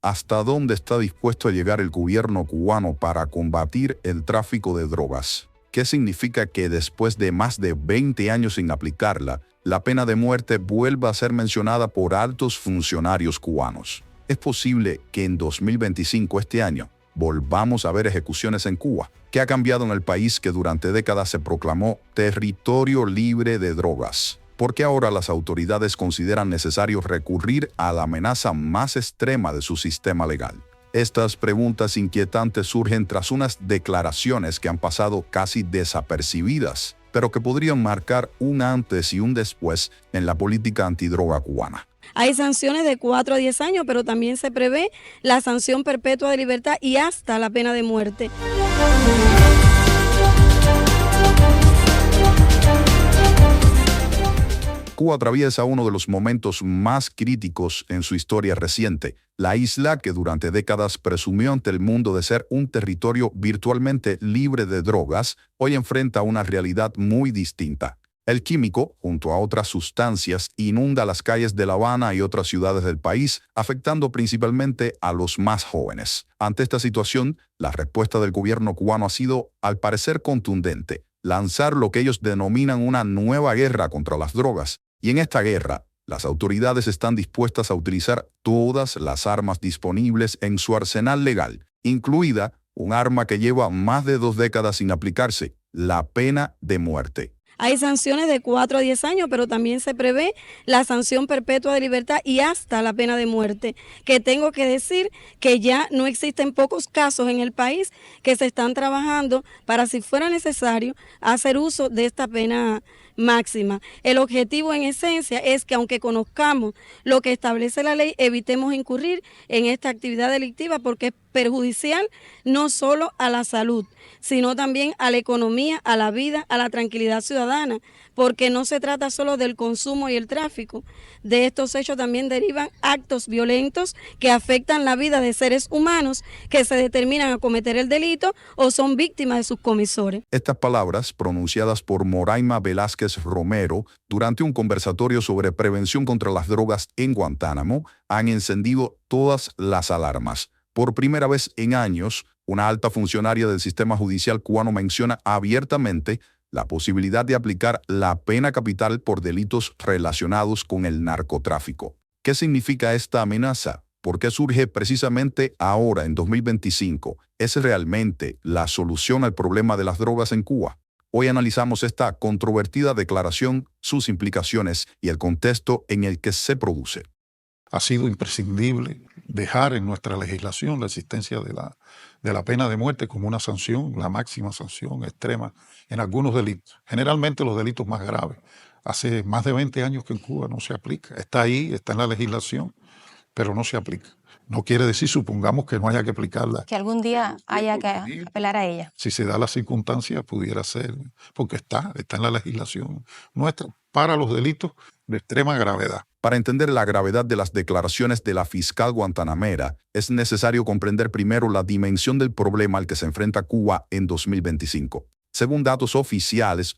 ¿Hasta dónde está dispuesto a llegar el gobierno cubano para combatir el tráfico de drogas? ¿Qué significa que después de más de 20 años sin aplicarla, la pena de muerte vuelva a ser mencionada por altos funcionarios cubanos? ¿Es posible que en 2025, este año, volvamos a ver ejecuciones en Cuba? ¿Qué ha cambiado en el país que durante décadas se proclamó territorio libre de drogas? ¿Por qué ahora las autoridades consideran necesario recurrir a la amenaza más extrema de su sistema legal? Estas preguntas inquietantes surgen tras unas declaraciones que han pasado casi desapercibidas, pero que podrían marcar un antes y un después en la política antidroga cubana. Hay sanciones de 4 a 10 años, pero también se prevé la sanción perpetua de libertad y hasta la pena de muerte. Cuba atraviesa uno de los momentos más críticos en su historia reciente. La isla, que durante décadas presumió ante el mundo de ser un territorio virtualmente libre de drogas, hoy enfrenta una realidad muy distinta. El químico, junto a otras sustancias, inunda las calles de La Habana y otras ciudades del país, afectando principalmente a los más jóvenes. Ante esta situación, la respuesta del gobierno cubano ha sido, al parecer, contundente: lanzar lo que ellos denominan una nueva guerra contra las drogas. Y en esta guerra, las autoridades están dispuestas a utilizar todas las armas disponibles en su arsenal legal, incluida un arma que lleva más de 2 décadas sin aplicarse: la pena de muerte. Hay sanciones de 4 a 10 años, pero también se prevé la sanción perpetua de libertad y hasta la pena de muerte, que tengo que decir que ya no existen pocos casos en el país que se están trabajando para, si fuera necesario, hacer uso de esta pena máxima. El objetivo en esencia es que, aunque conozcamos lo que establece la ley, evitemos incurrir en esta actividad delictiva, porque es perjudicial no solo a la salud, sino también a la economía, a la vida, a la tranquilidad ciudadana, porque no se trata solo del consumo y el tráfico. De estos hechos también derivan actos violentos que afectan la vida de seres humanos que se determinan a cometer el delito o son víctimas de sus comisores. Estas palabras, pronunciadas por Moraima Velázquez Romero durante un conversatorio sobre prevención contra las drogas en Guantánamo, han encendido todas las alarmas. Por primera vez en años, una alta funcionaria del sistema judicial cubano menciona abiertamente la posibilidad de aplicar la pena capital por delitos relacionados con el narcotráfico. ¿Qué significa esta amenaza? ¿Por qué surge precisamente ahora, en 2025? ¿Es realmente la solución al problema de las drogas en Cuba? Hoy analizamos esta controvertida declaración, sus implicaciones y el contexto en el que se produce. Ha sido imprescindible dejar en nuestra legislación la existencia de la pena de muerte como una sanción, la máxima sanción extrema en algunos delitos, generalmente los delitos más graves. Hace más de 20 años que en Cuba no se aplica. Está ahí, está en la legislación, pero no se aplica. No quiere decir, supongamos, que no haya que aplicarla. Que algún día haya que apelar a ella. Si se da la circunstancia, pudiera ser, porque está en la legislación nuestra para los delitos de extrema gravedad. Para entender la gravedad de las declaraciones de la fiscal guantanamera, es necesario comprender primero la dimensión del problema al que se enfrenta Cuba en 2025. Según datos oficiales,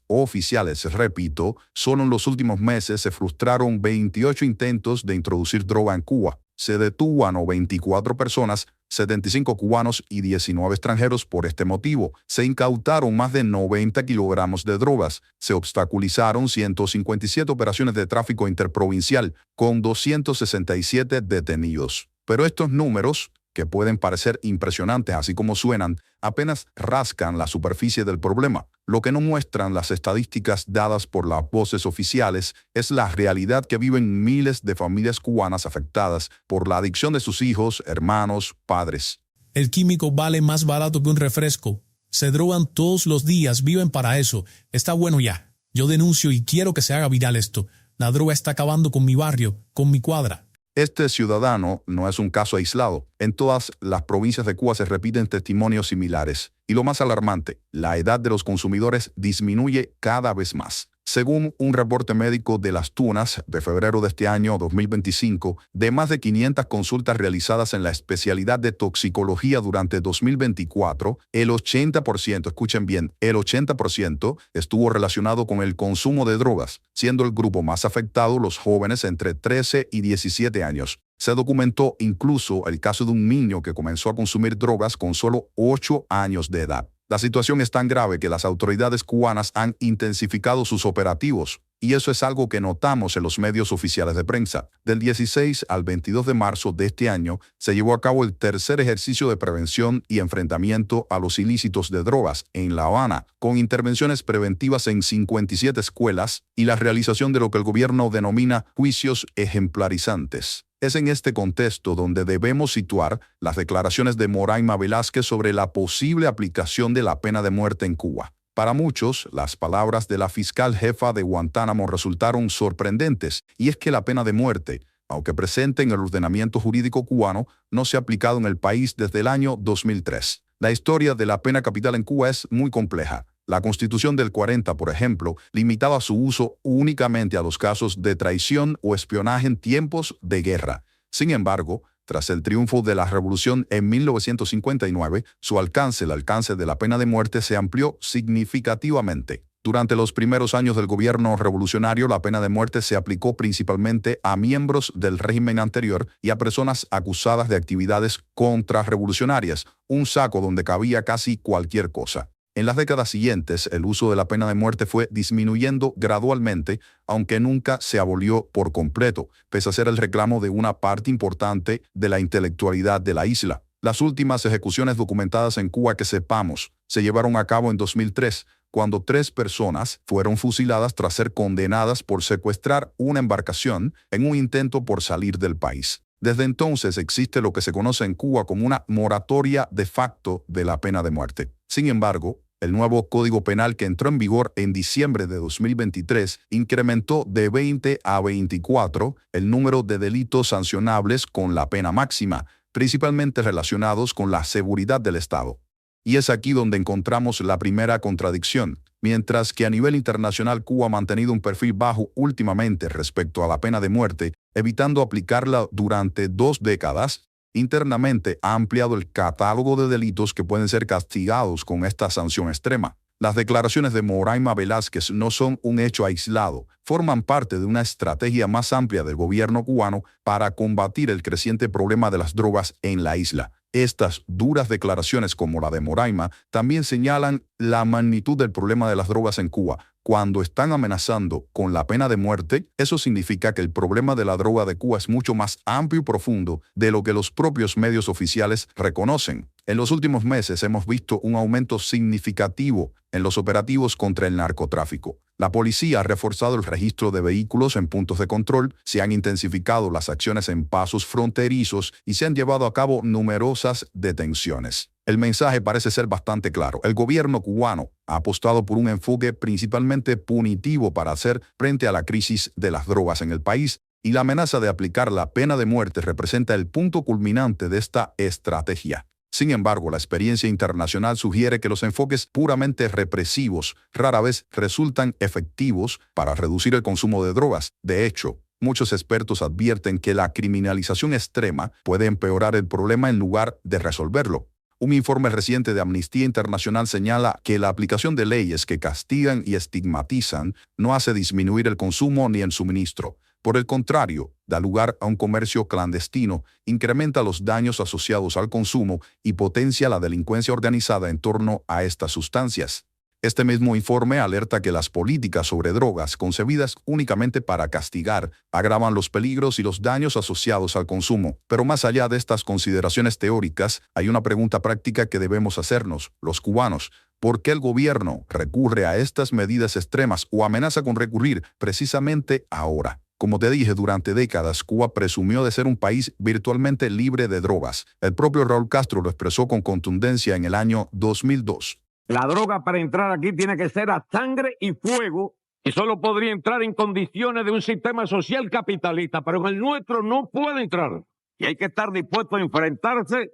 repito, solo en los últimos meses se frustraron 28 intentos de introducir droga en Cuba. Se detuvo a 94 personas, 75 cubanos y 19 extranjeros por este motivo. Se incautaron más de 90 kilogramos de drogas. Se obstaculizaron 157 operaciones de tráfico interprovincial, con 267 detenidos. Pero estos números, que pueden parecer impresionantes así como suenan, apenas rascan la superficie del problema. Lo que no muestran las estadísticas dadas por las voces oficiales es la realidad que viven miles de familias cubanas afectadas por la adicción de sus hijos, hermanos, padres. El químico vale más barato que un refresco. Se drogan todos los días, viven para eso. Está bueno ya. Yo denuncio y quiero que se haga viral esto. La droga está acabando con mi barrio, con mi cuadra. Este ciudadano no es un caso aislado. En todas las provincias de Cuba se repiten testimonios similares. Y lo más alarmante, la edad de los consumidores disminuye cada vez más. Según un reporte médico de Las Tunas de febrero de este año 2025, de más de 500 consultas realizadas en la especialidad de toxicología durante 2024, el 80%, escuchen bien, el 80% estuvo relacionado con el consumo de drogas, siendo el grupo más afectado los jóvenes entre 13 y 17 años. Se documentó incluso el caso de un niño que comenzó a consumir drogas con solo 8 años de edad. La situación es tan grave que las autoridades cubanas han intensificado sus operativos, y eso es algo que notamos en los medios oficiales de prensa. Del 16 al 22 de marzo de este año se llevó a cabo el tercer ejercicio de prevención y enfrentamiento a los ilícitos de drogas en La Habana, con intervenciones preventivas en 57 escuelas y la realización de lo que el gobierno denomina juicios ejemplarizantes. Es en este contexto donde debemos situar las declaraciones de Moraima Velázquez sobre la posible aplicación de la pena de muerte en Cuba. Para muchos, las palabras de la fiscal jefa de Guantánamo resultaron sorprendentes, y es que la pena de muerte, aunque presente en el ordenamiento jurídico cubano, no se ha aplicado en el país desde el año 2003. La historia de la pena capital en Cuba es muy compleja. La Constitución del 40, por ejemplo, limitaba su uso únicamente a los casos de traición o espionaje en tiempos de guerra. Sin embargo, tras el triunfo de la Revolución en 1959, el alcance de la pena de muerte se amplió significativamente. Durante los primeros años del gobierno revolucionario, la pena de muerte se aplicó principalmente a miembros del régimen anterior y a personas acusadas de actividades contrarrevolucionarias, un saco donde cabía casi cualquier cosa. En las décadas siguientes, el uso de la pena de muerte fue disminuyendo gradualmente, aunque nunca se abolió por completo, pese a ser el reclamo de una parte importante de la intelectualidad de la isla. Las últimas ejecuciones documentadas en Cuba que sepamos se llevaron a cabo en 2003, cuando 3 personas fueron fusiladas tras ser condenadas por secuestrar una embarcación en un intento por salir del país. Desde entonces existe lo que se conoce en Cuba como una moratoria de facto de la pena de muerte. Sin embargo, el nuevo Código Penal que entró en vigor en diciembre de 2023 incrementó de 20 a 24 el número de delitos sancionables con la pena máxima, principalmente relacionados con la seguridad del Estado. Y es aquí donde encontramos la primera contradicción. Mientras que a nivel internacional Cuba ha mantenido un perfil bajo últimamente respecto a la pena de muerte, evitando aplicarla durante 2 décadas, internamente ha ampliado el catálogo de delitos que pueden ser castigados con esta sanción extrema. Las declaraciones de Moraima Velázquez no son un hecho aislado, forman parte de una estrategia más amplia del gobierno cubano para combatir el creciente problema de las drogas en la isla. Estas duras declaraciones como la de Moraima también señalan la magnitud del problema de las drogas en Cuba. Cuando están amenazando con la pena de muerte, eso significa que el problema de la droga de Cuba es mucho más amplio y profundo de lo que los propios medios oficiales reconocen. En los últimos meses hemos visto un aumento significativo en los operativos contra el narcotráfico. La policía ha reforzado el registro de vehículos en puntos de control, se han intensificado las acciones en pasos fronterizos y se han llevado a cabo numerosas detenciones. El mensaje parece ser bastante claro. El gobierno cubano ha apostado por un enfoque principalmente punitivo para hacer frente a la crisis de las drogas en el país, y la amenaza de aplicar la pena de muerte representa el punto culminante de esta estrategia. Sin embargo, la experiencia internacional sugiere que los enfoques puramente represivos rara vez resultan efectivos para reducir el consumo de drogas. De hecho, muchos expertos advierten que la criminalización extrema puede empeorar el problema en lugar de resolverlo. Un informe reciente de Amnistía Internacional señala que la aplicación de leyes que castigan y estigmatizan no hace disminuir el consumo ni el suministro. Por el contrario, da lugar a un comercio clandestino, incrementa los daños asociados al consumo y potencia la delincuencia organizada en torno a estas sustancias. Este mismo informe alerta que las políticas sobre drogas concebidas únicamente para castigar agravan los peligros y los daños asociados al consumo. Pero más allá de estas consideraciones teóricas, hay una pregunta práctica que debemos hacernos, los cubanos. ¿Por qué el gobierno recurre a estas medidas extremas o amenaza con recurrir precisamente ahora? Como te dije, durante décadas, Cuba presumió de ser un país virtualmente libre de drogas. El propio Raúl Castro lo expresó con contundencia en el año 2002. La droga para entrar aquí tiene que ser a sangre y fuego, y solo podría entrar en condiciones de un sistema social capitalista, pero en el nuestro no puede entrar. Y hay que estar dispuesto a enfrentarse,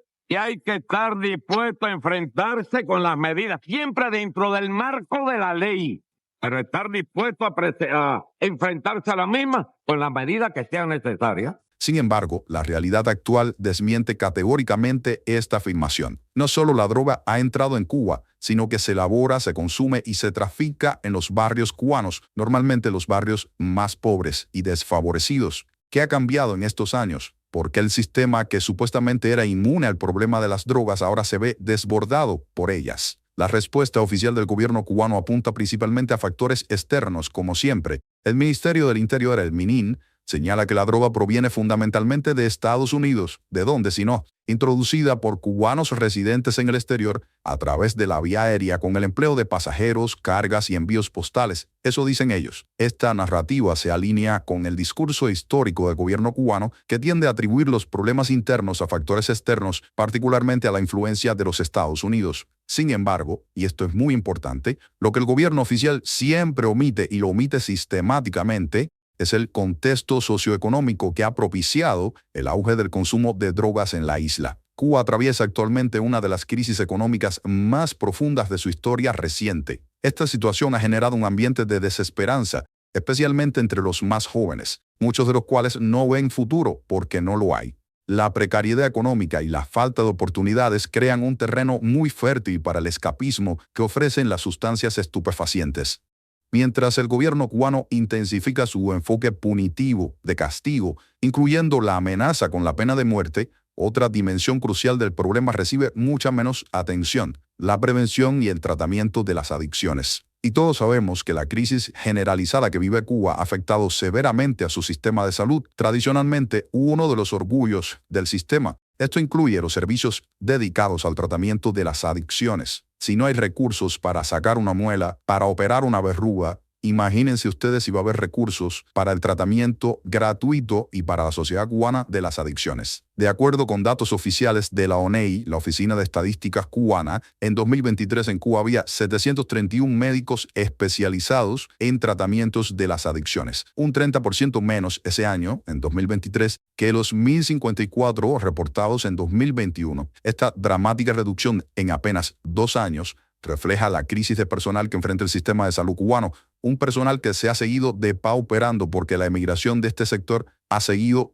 con las medidas, siempre dentro del marco de la ley. Pero estar dispuesto a enfrentarse a la misma con las medidas que sean necesarias. Sin embargo, la realidad actual desmiente categóricamente esta afirmación. No solo la droga ha entrado en Cuba, sino que se elabora, se consume y se trafica en los barrios cubanos, normalmente los barrios más pobres y desfavorecidos. ¿Qué ha cambiado en estos años? porque el sistema que supuestamente era inmune al problema de las drogas ahora se ve desbordado por ellas. La respuesta oficial del gobierno cubano apunta principalmente a factores externos, como siempre. El Ministerio del Interior, el MININ, señala que la droga proviene fundamentalmente de Estados Unidos. ¿De dónde, si no? Introducida por cubanos residentes en el exterior a través de la vía aérea con el empleo de pasajeros, cargas y envíos postales. Eso dicen ellos. Esta narrativa se alinea con el discurso histórico del gobierno cubano que tiende a atribuir los problemas internos a factores externos, particularmente a la influencia de los Estados Unidos. Sin embargo, y esto es muy importante, lo que el gobierno oficial siempre omite y lo omite sistemáticamente es el contexto socioeconómico que ha propiciado el auge del consumo de drogas en la isla. Cuba atraviesa actualmente una de las crisis económicas más profundas de su historia reciente. Esta situación ha generado un ambiente de desesperanza, especialmente entre los más jóvenes, muchos de los cuales no ven futuro porque no lo hay. La precariedad económica y la falta de oportunidades crean un terreno muy fértil para el escapismo que ofrecen las sustancias estupefacientes. Mientras el gobierno cubano intensifica su enfoque punitivo de castigo, incluyendo la amenaza con la pena de muerte, otra dimensión crucial del problema recibe mucha menos atención: la prevención y el tratamiento de las adicciones. Y todos sabemos que la crisis generalizada que vive Cuba ha afectado severamente a su sistema de salud, tradicionalmente uno de los orgullos del sistema. Esto incluye los servicios dedicados al tratamiento de las adicciones. Si no hay recursos para sacar una muela, para operar una verruga, imagínense ustedes si va a haber recursos para el tratamiento gratuito y para la sociedad cubana de las adicciones. De acuerdo con datos oficiales de la ONEI, la Oficina de Estadísticas Cubana, en 2023 en Cuba había 731 médicos especializados en tratamientos de las adicciones, un 30% menos ese año, en 2023, que los 1.054 reportados en 2021. Esta dramática reducción en apenas 2 años refleja la crisis de personal que enfrenta el sistema de salud cubano, un personal que se ha seguido depauperando porque la emigración de este sector ha seguido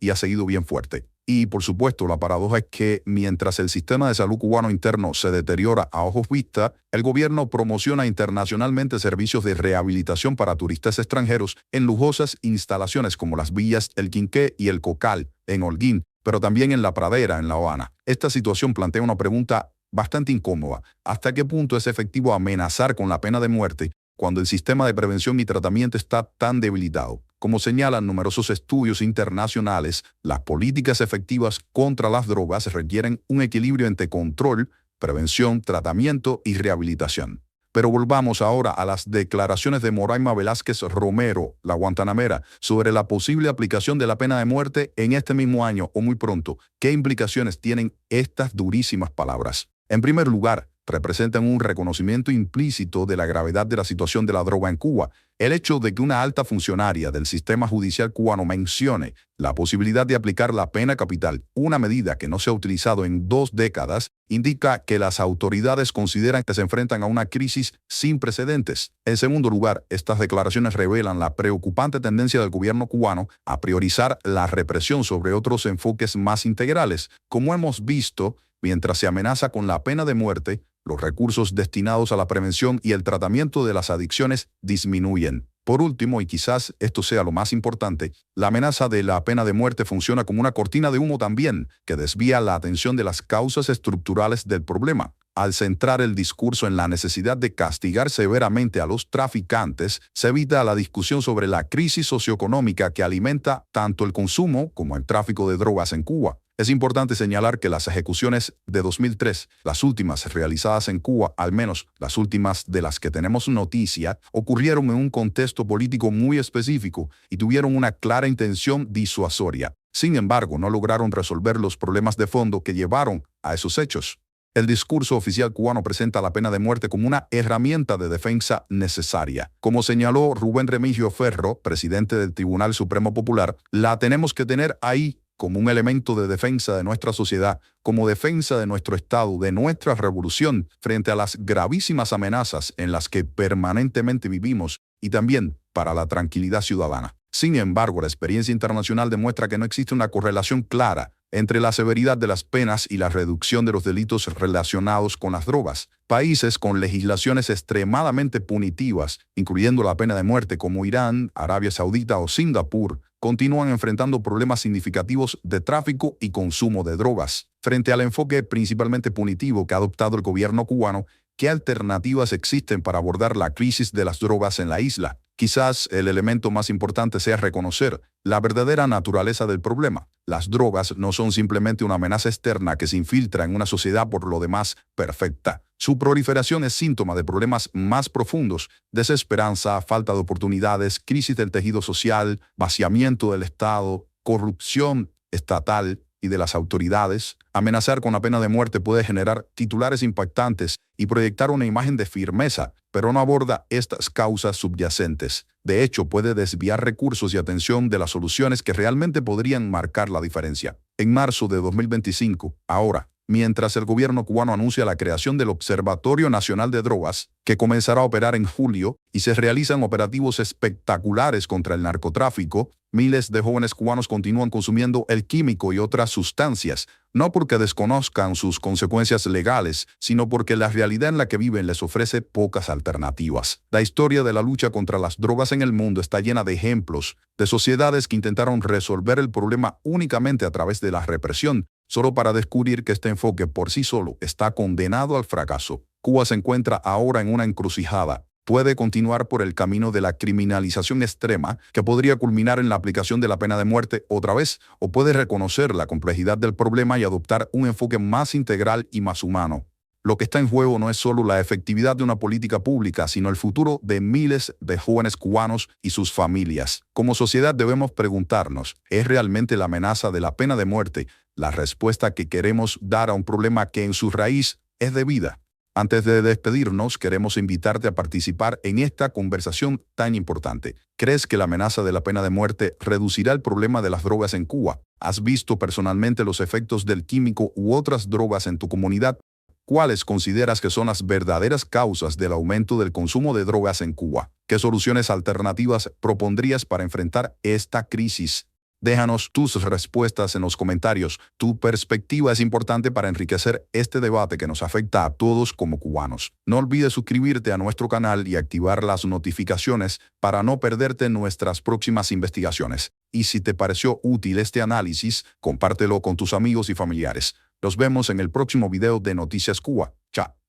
bien fuerte. Y, por supuesto, la paradoja es que mientras el sistema de salud cubano interno se deteriora a ojos vistas, el gobierno promociona internacionalmente servicios de rehabilitación para turistas extranjeros en lujosas instalaciones como las villas El Quinqué y El Cocal, en Holguín, pero también en La Pradera, en La Habana. Esta situación plantea una pregunta bastante incómoda: ¿hasta qué punto es efectivo amenazar con la pena de muerte cuando el sistema de prevención y tratamiento está tan debilitado? Como señalan numerosos estudios internacionales, las políticas efectivas contra las drogas requieren un equilibrio entre control, prevención, tratamiento y rehabilitación. Pero volvamos ahora a las declaraciones de Moraima Velázquez Romero, la guantanamera, sobre la posible aplicación de la pena de muerte en este mismo año o muy pronto. ¿Qué implicaciones tienen estas durísimas palabras? En primer lugar, representan un reconocimiento implícito de la gravedad de la situación de la droga en Cuba. El hecho de que una alta funcionaria del sistema judicial cubano mencione la posibilidad de aplicar la pena capital, una medida que no se ha utilizado en 2 décadas, indica que las autoridades consideran que se enfrentan a una crisis sin precedentes. En segundo lugar, estas declaraciones revelan la preocupante tendencia del gobierno cubano a priorizar la represión sobre otros enfoques más integrales. Como hemos visto, mientras se amenaza con la pena de muerte, los recursos destinados a la prevención y el tratamiento de las adicciones disminuyen. Por último, y quizás esto sea lo más importante, la amenaza de la pena de muerte funciona como una cortina de humo también, que desvía la atención de las causas estructurales del problema. Al centrar el discurso en la necesidad de castigar severamente a los traficantes, se evita la discusión sobre la crisis socioeconómica que alimenta tanto el consumo como el tráfico de drogas en Cuba. Es importante señalar que las ejecuciones de 2003, las últimas realizadas en Cuba, al menos las últimas de las que tenemos noticia, ocurrieron en un contexto político muy específico y tuvieron una clara intención disuasoria. Sin embargo, no lograron resolver los problemas de fondo que llevaron a esos hechos. El discurso oficial cubano presenta la pena de muerte como una herramienta de defensa necesaria. Como señaló Rubén Remigio Ferro, presidente del Tribunal Supremo Popular, la tenemos que tener ahí como un elemento de defensa de nuestra sociedad, como defensa de nuestro Estado, de nuestra revolución, frente a las gravísimas amenazas en las que permanentemente vivimos y también para la tranquilidad ciudadana. Sin embargo, la experiencia internacional demuestra que no existe una correlación clara entre la severidad de las penas y la reducción de los delitos relacionados con las drogas. Países con legislaciones extremadamente punitivas, incluyendo la pena de muerte como Irán, Arabia Saudita o Singapur, continúan enfrentando problemas significativos de tráfico y consumo de drogas. Frente al enfoque principalmente punitivo que ha adoptado el gobierno cubano, ¿qué alternativas existen para abordar la crisis de las drogas en la isla? Quizás el elemento más importante sea reconocer la verdadera naturaleza del problema. Las drogas no son simplemente una amenaza externa que se infiltra en una sociedad por lo demás perfecta. Su proliferación es síntoma de problemas más profundos: desesperanza, falta de oportunidades, crisis del tejido social, vaciamiento del Estado, corrupción estatal y de las autoridades. Amenazar con la pena de muerte puede generar titulares impactantes y proyectar una imagen de firmeza, pero no aborda estas causas subyacentes. De hecho, puede desviar recursos y atención de las soluciones que realmente podrían marcar la diferencia. En marzo de 2025, ahora, mientras el gobierno cubano anuncia la creación del Observatorio Nacional de Drogas, que comenzará a operar en julio, y se realizan operativos espectaculares contra el narcotráfico, miles de jóvenes cubanos continúan consumiendo el químico y otras sustancias, no porque desconozcan sus consecuencias legales, sino porque la realidad en la que viven les ofrece pocas alternativas. La historia de la lucha contra las drogas en el mundo está llena de ejemplos de sociedades que intentaron resolver el problema únicamente a través de la represión, solo para descubrir que este enfoque por sí solo está condenado al fracaso. Cuba se encuentra ahora en una encrucijada. Puede continuar por el camino de la criminalización extrema, que podría culminar en la aplicación de la pena de muerte otra vez, o puede reconocer la complejidad del problema y adoptar un enfoque más integral y más humano. Lo que está en juego no es solo la efectividad de una política pública, sino el futuro de miles de jóvenes cubanos y sus familias. Como sociedad debemos preguntarnos, ¿es realmente la amenaza de la pena de muerte la respuesta que queremos dar a un problema que en su raíz es de vida? Antes de despedirnos, queremos invitarte a participar en esta conversación tan importante. ¿Crees que la amenaza de la pena de muerte reducirá el problema de las drogas en Cuba? ¿Has visto personalmente los efectos del químico u otras drogas en tu comunidad? ¿Cuáles consideras que son las verdaderas causas del aumento del consumo de drogas en Cuba? ¿Qué soluciones alternativas propondrías para enfrentar esta crisis? Déjanos tus respuestas en los comentarios. Tu perspectiva es importante para enriquecer este debate que nos afecta a todos como cubanos. No olvides suscribirte a nuestro canal y activar las notificaciones para no perderte nuestras próximas investigaciones. Y si te pareció útil este análisis, compártelo con tus amigos y familiares. Nos vemos en el próximo video de Noticias Cuba. Chao.